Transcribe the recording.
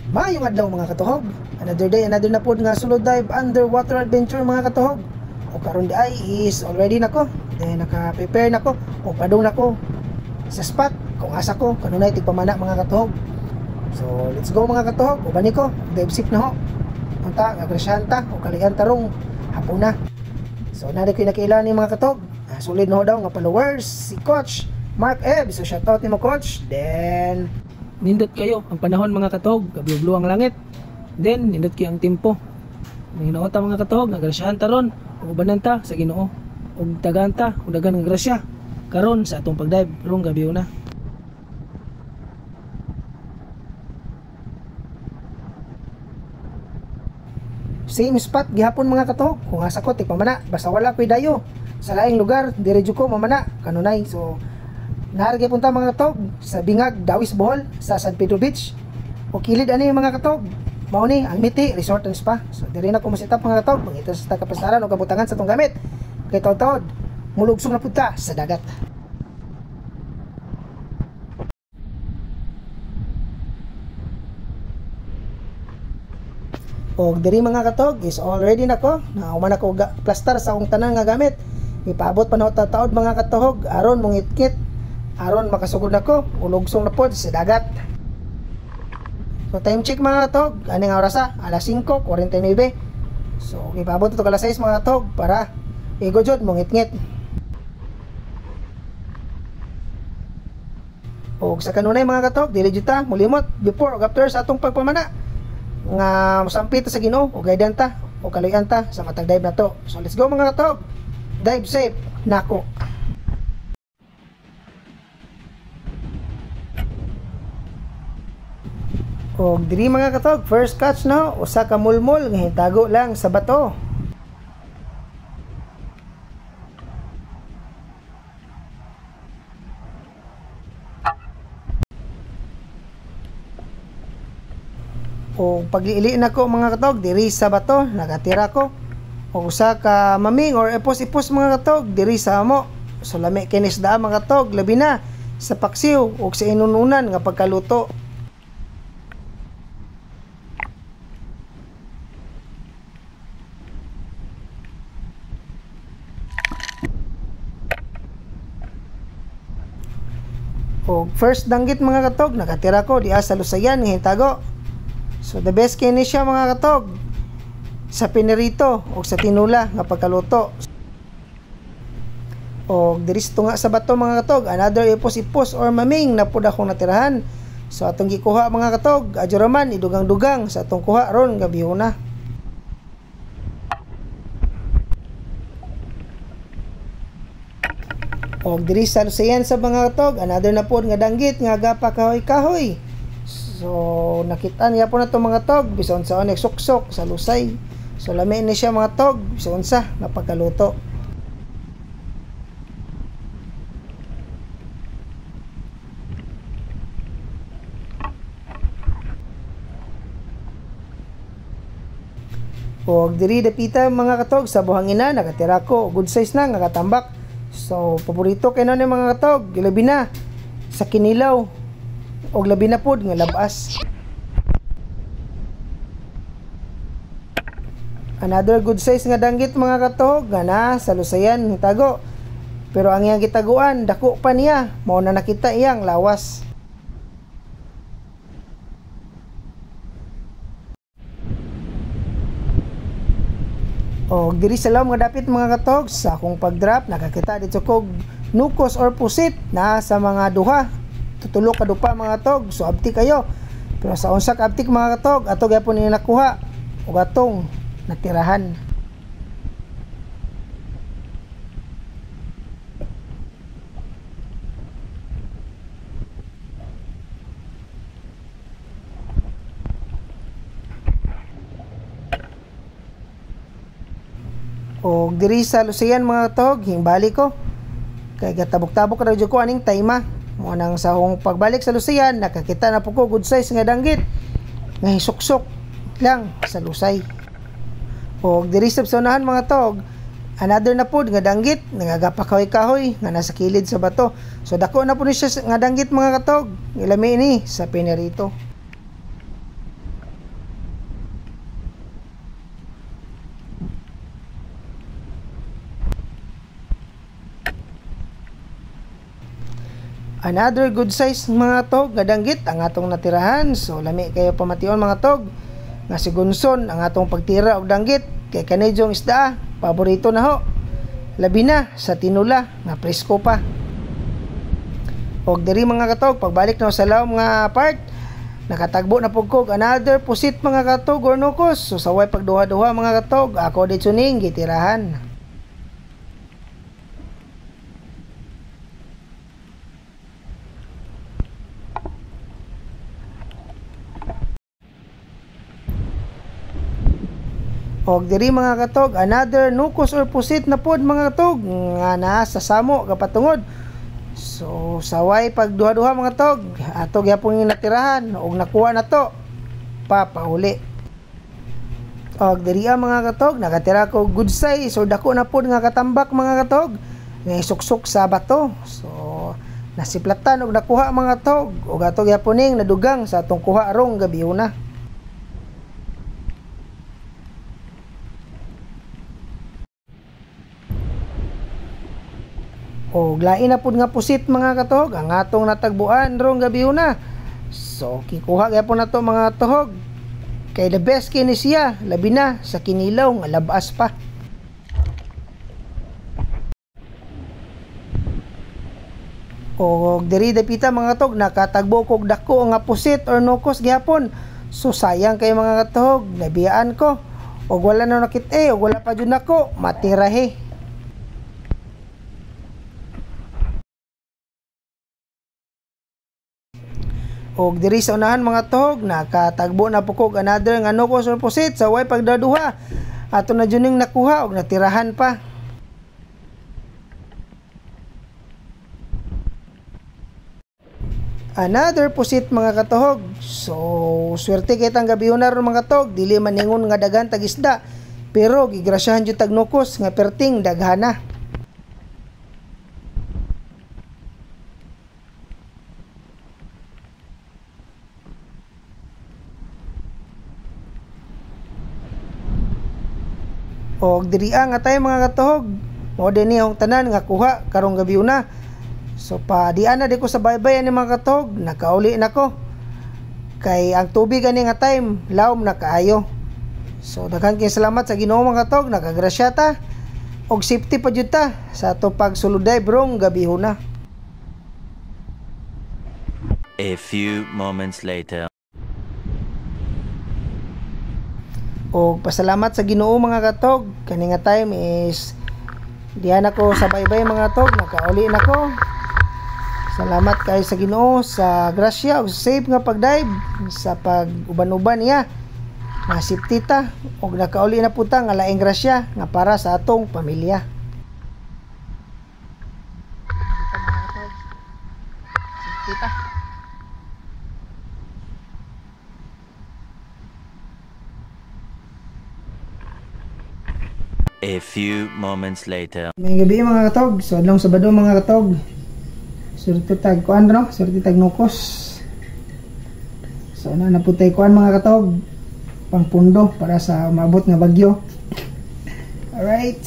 Maayong adlaw mga katuhog. Another day, another na pod nga solo dive underwater adventure mga katuhog. O karon di ay is already nako. Then naka-prepare nako o padung nako sa spot kung asa ko kanunay tigpamana mga katuhog. So let's go mga katuhog. Ubani ko, dive sip na ho. Punta nga Grasyanta o Kalian tarong hapon na. So nari ko nakailan ni mga katuhog. Solid na ho daw nga followers si Coach Mark Ebb. So shoutout ni mo Coach. Then nindot kayo ang panahon mga katuhog, kablo-blo ang langit. Then nindot kayo ang tempo. Hinaota mga katuhog, nagrasyahan ta ron, ug ubananta sa Ginoo. Ug taganta, ug dagan nga grasya karon sa atong pagdive rong gabi na. Same spot gihapon mga katuhog. Kung asa ko tigpamana, basta wala ko'y dayo sa laing lugar, dire jud ko mamana kanunay. So naragay punta mga katog sa Bingag, Dawis, Bohol sa San Pedro Beach. O kilid ani mga katog, mao ni ang Miti Resort and Spa. So diri na ko masitap mga katog, mangita sa kapastaran o kabutangan sa tong gamit. Kay taud-taud mulugsong na punta sa dagat. O diri mga katog is already nako na human ako plaster sa akong tanan nga gamit. Ipaabot pa na taud mga katuhog aron mong itkit aron makasugod nako ulugsong na pod sa dagat. So time check mga katog, ani nga oras alas 5:49. So ipaabot ito alas 6 mga katog para igojod mong itngit. O sa kanunay mga katog, dili jud ta mulimot before ug after sa atong pagpamana nga mosampit sa Ginoo o gaydan ta o kaluyan ta sa matag dive na to. So let's go mga katog, dive safe nako. O diri mga katog, first catch na usa ka mulmol nga hitago lang sa bato. O pagliili nako mga katog diri sa bato nakatira ko o usa ka maming or ipos-ipos mga katog diri sa amo. So lami kinis da mga katog labi na sa paksiw o sa inununan nga pagkaluto. O first danggit mga katog nakatira ko diha sa Lusayan nga hitago. So the best kini siya mga katog sa pinirito o sa tinula nga pagkaluto. O diri nga sa bato mga katog another ipos-ipos or maming na pud akong natirahan. So atong gikuha mga katog adyo raman idugang-dugang sa atong kuha ron gabi na. O diri sa Lusayan sa mga katog another na pod nga danggit nga gapa kahoy-kahoy. So nakita niya po na itong mga tog bison sa onek suksok sa lusay. So lami ni siya mga tog bison sa napagkaluto. O diri dapita mga katog sa buhangina nakatira ko good size na nga katambak. So paborito kay ni mga katog gilabi na sa kinilaw og labi na pod nga labas. Another good size nga danggit mga katog nga na sa Lusayan hitago. Pero ang iyang gitaguan dako pa niya mao na nakita iyang lawas. O diri sa law mga dapit mga katog sa akong pagdrop nakakita dito kog nukos or pusit na sa mga duha tutulo ka dupa mga katog. So abti kayo. Pero sa unsa ka abtik mga katog ato gyapon ni nakuha ug atong natirahan. O diri sa Lusayan mga katog hingbali ko kay gatabok-tabok ra jud ko aning tayma. Mo nang sa akong pagbalik sa Lusayan nakakita na po ko good size nga danggit nga hisuksok lang sa lusay. O diri sa unahan mga tog another na pod nga danggit nagagapakahoy-kahoy nga nasa kilid sa bato. So dako na po ni siya nga danggit mga katog ilami ni sa pinirito. Another good size mga tog nga danggit ang atong natirahan. So lami kayo pamation mga tog nga sigunson ang atong pagtira og danggit kay kanidyong isda paborito na ho. Labi na sa tinula nga presko pa. Og diri mga katog pagbalik na sa lawom nga part nakatagbo na pugkog another pusit mga katog or nukos. So saway pagduha-duha mga katog ako dito ning gitirahan. Og diri mga katog another nukos or pusit na pod mga katog nga naa sa samo kapatungod. So saway pag duha-duha mga tog ato gyapon yung natirahan og nakuha na to papauli. Og diri mga katog nakatira ko good size so dako na pod nga katambak mga katog nga isuksok sa bato. So nasiplatan og nakuha mga tog og ato gyapon ning nadugang sa atong kuha arong gabi una. O lain na pud nga pusit mga katog ang atong natagbuan rong gabi una. So kikuha gyapon nato mga tuhog kay the best kini siya labi na sa kinilaw nga labas pa. O diri dapita mga katog nakatagbo kog dako nga pusit or nukos gyapon. So sayang kay mga katog nabiyaan ko og wala na nakit-e og wala pa jud nako matirahe. Og diri sa unahan mga tuhog nakatagbo na pukog another nga nukos or pusit sa way pagdaduha ato na juning nakuha og natirahan pa. Another pusit mga katuhog. So swerte kitang gabi na ron mga katog dili maningon nga daghan tag isda pero gigrasyahan jud tag nukos nga perting daghana. Og diri nga tayo mga katuhog mo din niyong tanan nga kuha karong gabi una. So pa diana di ko sa baybay ani mga katuhog nakauli nako kay ang tubig ani nga time lawom na kaayo. So daghan kay salamat sa Ginoo mga katuhog nakagrasya ta og safety pa jud ta sa ato pagsuluday brong gabi una. A few moments later. O pasalamat sa Ginoo mga katog kani nga time is diyan ako sa baybay mga katog nakauli nako. Salamat kayo sa Ginoo sa grasya ug safe nga pagdive sa pag-uban-uban niya nga safety ta ug nakauli na puta nga laing grasya nga para sa atong pamilya. Safety ta. A few moments later. May gabi mga katog, so adlong Sabado mga katog. Surti tag kuan ro, surti tag nukos. So na putay kuan mga katog, pangpundo para sa umabot nga bagyo. Alright.